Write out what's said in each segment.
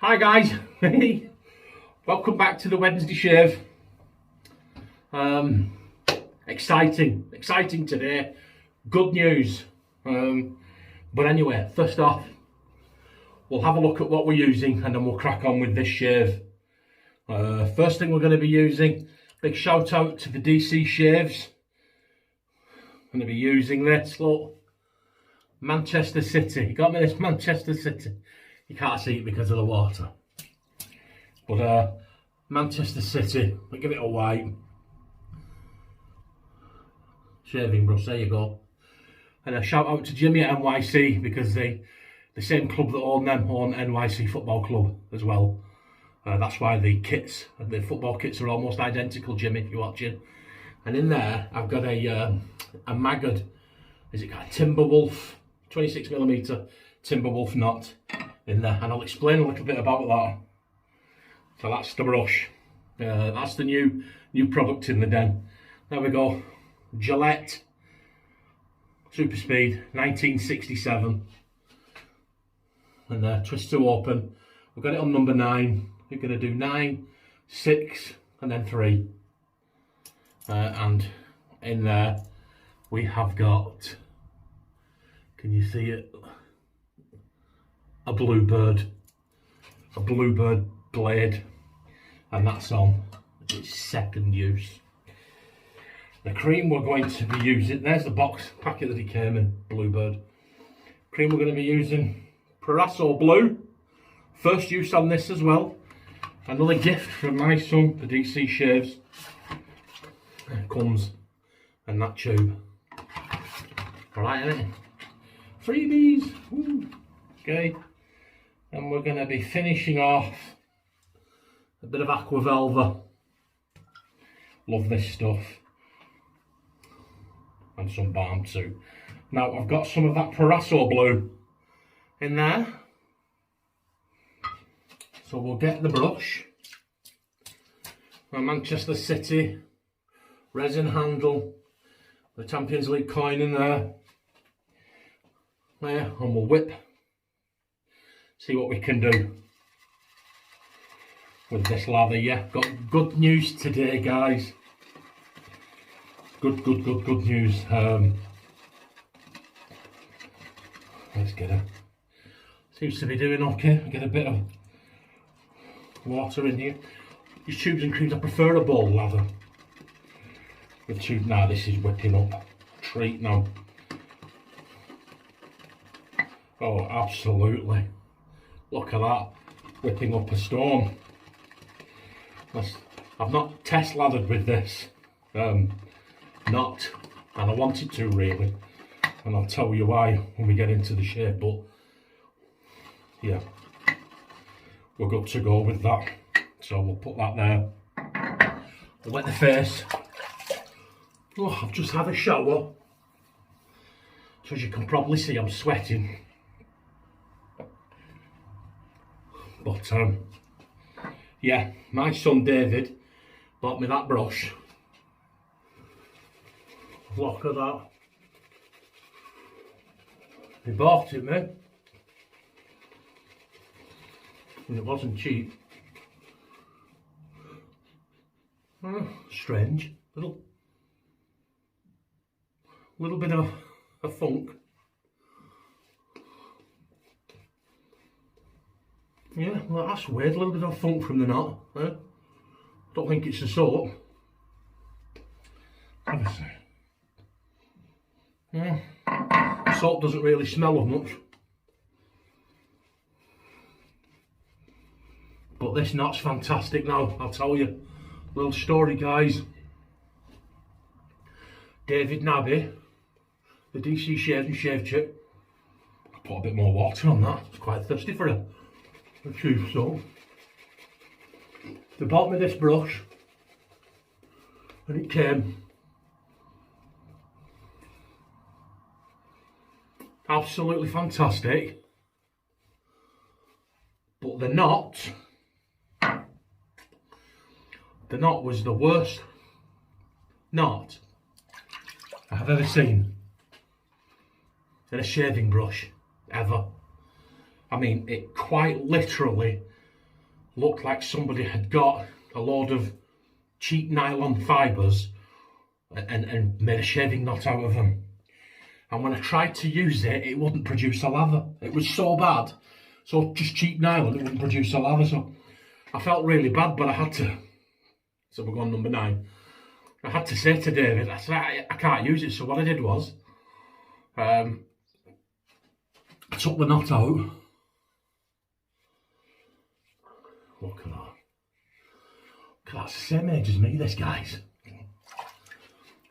Hi guys, welcome back to the Wednesday shave. Exciting today. Good news. But anyway, first off, we'll have a look at what we're using and then we'll crack on with this shave. First thing we're going to be using, big shout out to the DC shaves. I'm going to be using this, look, Manchester City. You got me this Manchester City. You can't see it because of the water. But Manchester City, we'll give it a wipe. Shaving brush, there you go. And a shout out to Jimmy at NYC because the same club that own them own NYC Football Club as well. That's why the football kits are almost identical, Jimmy, if you're watching. And in there, I've got a Maggard, is it got a Timberwolf, 26mm Timberwolf knot in there. And I'll explain a little bit about that. So that's the brush. That's the new product in the den. There we go. Gillette Super Speed 1967. And twist to open. We've got it on number 9. We're going to do 9, 6, and then 3. And in there we have got, can you see it? A bluebird blade, and that's on its second use. The cream we're going to be using, there's the box packet that it came in, bluebird. Cream we're going to be using, Proraso Blue, first use on this as well. Another gift from my son, the DC shaves. There it comes, and that tube. Alright, isn't it? Freebies! Woo. Okay. And we're going to be finishing off a bit of aqua velva. Love this stuff. And some balm too. Now I've got some of that proraso blue in there. So we'll get the brush. My Manchester City resin handle. The Champions League coin in there. There, and we'll whip. See what we can do with this lather. Yeah, got good news today, guys. Good news. Let's get it. Seems to be doing okay. Get a bit of water in here. These tubes and creams, I prefer a ball lather. The tube now, this is whipping up. Treat now. Oh, absolutely. Look at that, whipping up a storm. I've not test lathered with this, and I wanted to really, and I'll tell you why when we get into the shape, but yeah, we're good to go with that. So we'll put that there. We'll wet the face. Oh, I've just had a shower, so as you can probably see I'm sweating. But yeah, my son David bought me that brush. Look at that. He bought it, man. And it wasn't cheap. Strange. Little bit of a funk. Yeah, well that's weird, a little bit of funk from the knot. Don't think it's the soap. Have a see. Yeah, soap doesn't really smell of much. But this knot's fantastic now, I'll tell you. Little story, guys. David Nabby, the DC Shave and Shave Chip. I put a bit more water on that, it's quite thirsty for a tube soap. They bought me this brush and it came absolutely fantastic, but the knot was the worst knot I have ever seen in a shaving brush ever. I mean, it quite literally looked like somebody had got a load of cheap nylon fibres and made a shaving knot out of them. And when I tried to use it, it wouldn't produce a lather. It was so bad. So just cheap nylon, it wouldn't produce a lather. So I felt really bad, but I had to. So we're going number 9. I had to say to David, I said, I can't use it. So what I did was, I took the knot out. Look at that. Look at that, it's the same age as me, this guy's.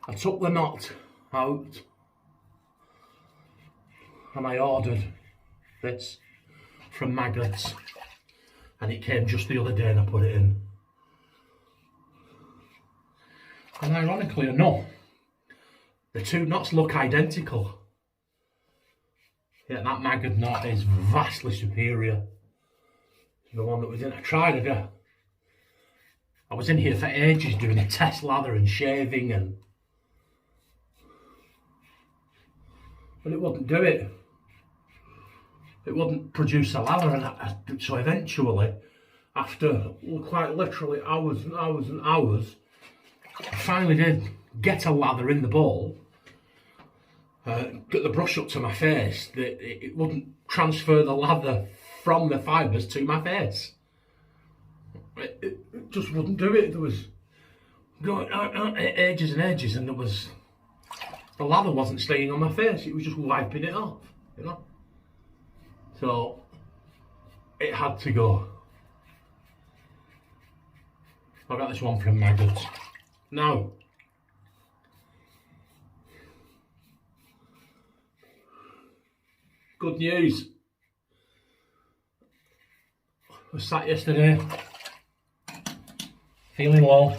I took the knot out and I ordered this from Maggots, and it came just the other day and I put it in. And ironically enough, the two knots look identical. Yet that Maggot knot is vastly superior to the one that was in. I tried it. I was in here for ages doing a test lather and shaving, and it wouldn't do it. It wouldn't produce a lather, and so eventually, after quite literally hours and hours and hours, I finally did get a lather in the bowl, get the brush up to my face, that it wouldn't transfer the lather from the fibres to my face. It just wouldn't do it. There was going ages and ages, and the lather wasn't staying on my face. It was just wiping it off, you know. So it had to go. I got this one from Maggots. Now, good news. I was sat yesterday, feeling low.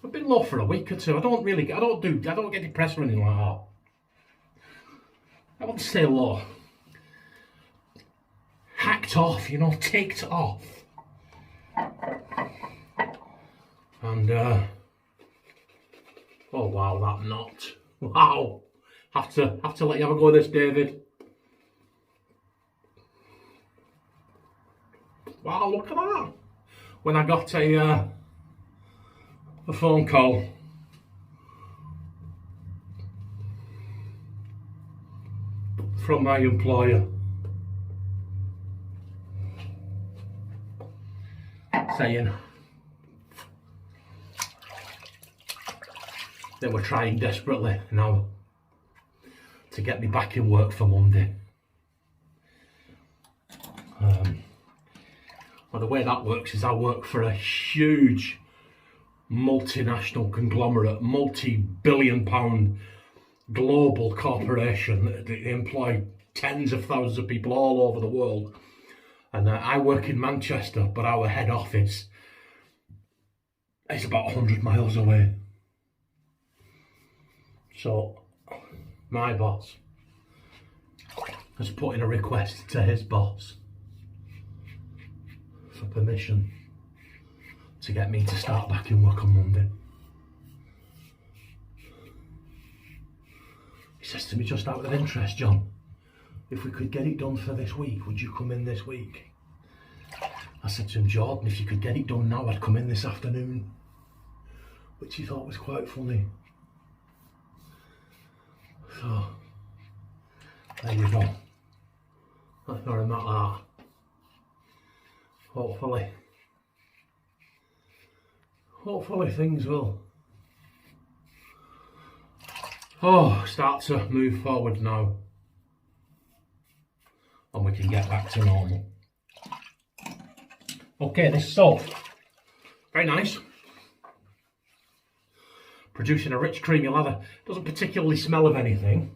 I've been low for a week or two. I don't get depressed or anything like that. I want to stay low. Hacked off, you know, ticked off. And, oh wow, that knot. Wow. Have to let you have a go at this, David. Wow, look at that. When I got a phone call from my employer saying they were trying desperately now to get me back in work for Monday. Well, the way that works is I work for a huge multinational conglomerate, multi-billion-pound global corporation. They employ tens of thousands of people all over the world. And I work in Manchester, but our head office is about 100 miles away. So my boss has put in a request to his boss for permission to get me to start back in work on Monday. He says to me, just out of interest, John, if we could get it done for this week, would you come in this week? I said to him, Jordan, if you could get it done now, I'd come in this afternoon. Which he thought was quite funny. So, there you go. That's where I'm at that. Hopefully things will start to move forward now, and we can get back to normal. Okay, this soap, very nice. Producing a rich creamy lather. Doesn't particularly smell of anything.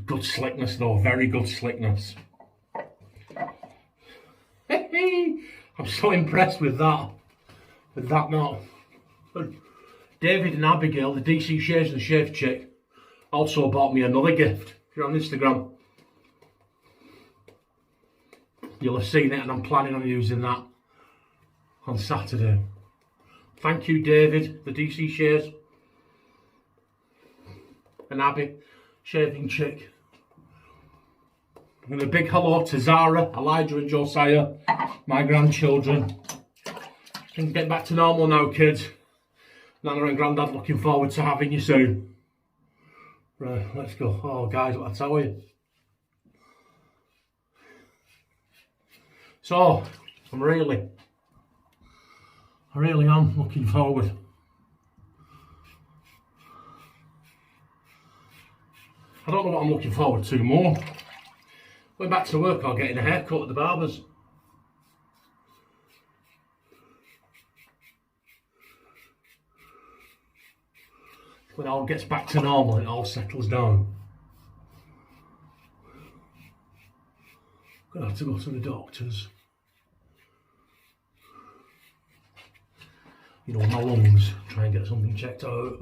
Good slickness though, very good slickness. I'm so impressed with that knot. David and Abigail, the DC Shaves and Shave chick, also bought me another gift. If you're on Instagram, you'll have seen it, and I'm planning on using that on Saturday. Thank you, David, the DC Shaves, and Abby, shaving chick. And a big hello to Zara, Elijah and Josiah, my grandchildren. Things get back to normal now, kids. Nana and Grandad looking forward to having you soon. Right, let's go. Oh, guys, what I tell you. So, I really am looking forward. I don't know what I'm looking forward to more. Going back to work or getting a haircut at the barber's. When it all gets back to normal, it all settles down. I'm gonna have to go to the doctors. You know, my lungs, try and get something checked out.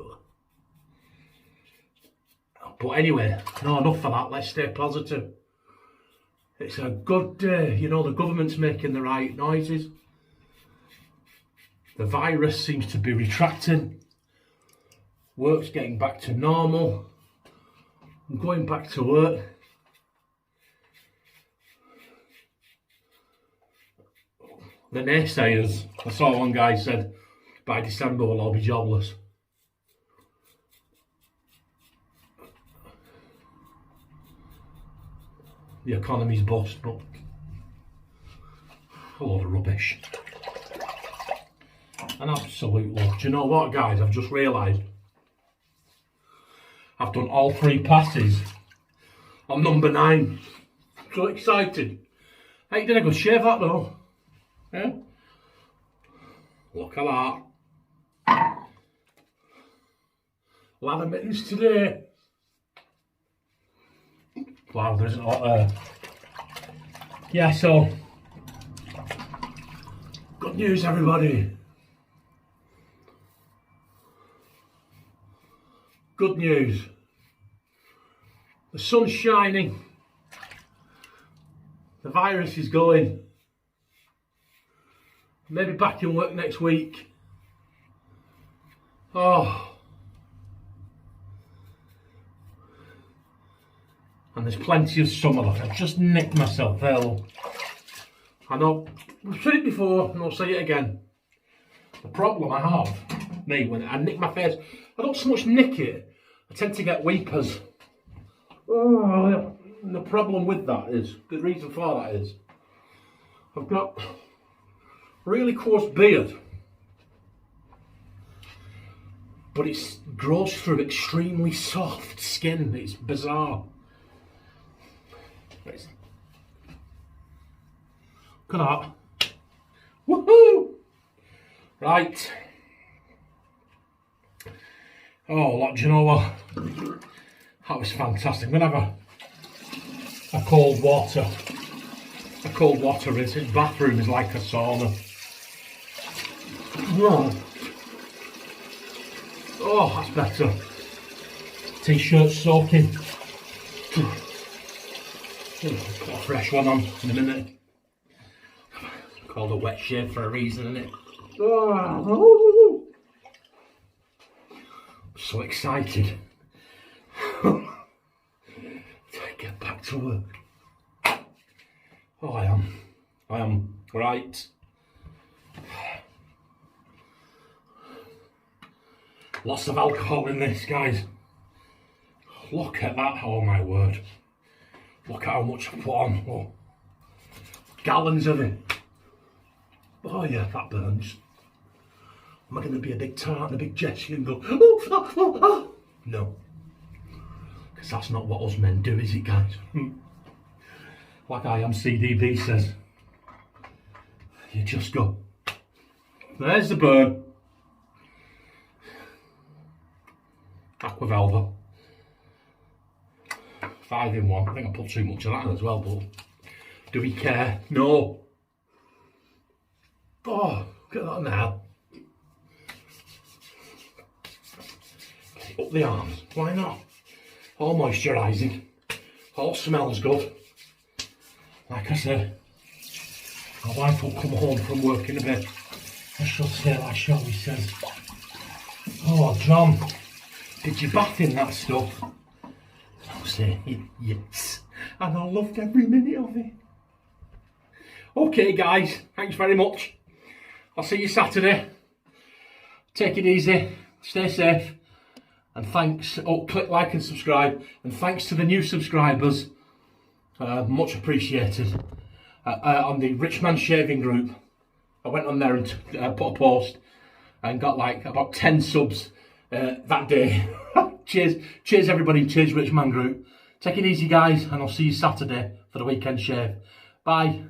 But anyway, no, enough of that, let's stay positive. It's a good day, you know, the government's making the right noises. The virus seems to be retracting. Work's getting back to normal. I'm going back to work. The naysayers, I saw one guy said, by December we'll all be jobless. The economy's bust, but a load of rubbish. An absolute load. Do you know what, guys? I've just realised I've done all 3 passes. I'm number 9. So excited. Hey, did a good shave that though. Yeah? Look at that. Lather mittens today. Wow, there's a lot there. Yeah, so good news, everybody. Good news. The sun's shining. The virus is going. Maybe back in work next week. Oh. And there's plenty of summer. Look, I've just nicked myself ill. I know, I've said it before and I'll say it again. The problem I have, when I nick my face, I don't so much nick it, I tend to get weepers. Oh, and the problem with that is, the reason for that is, I've got a really coarse beard, but it grows through extremely soft skin. It's bizarre. Look at that. Woohoo! Right. Oh, look, do you know what? That was fantastic. I'm going to have a cold water. A cold water rinse. His bathroom is like a sauna. Yeah. Oh, that's better. T-shirt soaking. Put a fresh one on in a minute. Called a wet shave for a reason, isn't it? Oh, so excited to get back to work. Oh, I am right. Lots of alcohol in this, guys. Look at that, oh my word. Look at how much I put on. Oh, gallons of it. Oh yeah, that burns. Am I going to be a big tart and a big Jessie and go, oh. No. Because that's not what us men do, is it, guys? Like CDB says. You just go. There's the burn. Aqua velva. 5 in 1. I think I put too much of that in as well, but do we care? No. Oh, look at that now. Up the arms, why not? All moisturising, all smells good. Like I said, my wife will come home from work in a bit. I shall say that, shall we, says, oh, John, did you bath in that stuff? I'll say, yes, and I loved every minute of it. Okay guys, thanks very much. I'll see you Saturday. Take it easy, stay safe, and thanks. Oh, click like and subscribe, and thanks to the new subscribers. Much appreciated. On the Rich Man Shaving group, I went on there and put a post and got like about 10 subs that day. cheers everybody, cheers Rich Man group. Take it easy guys, and I'll see you Saturday for the weekend shave. Bye.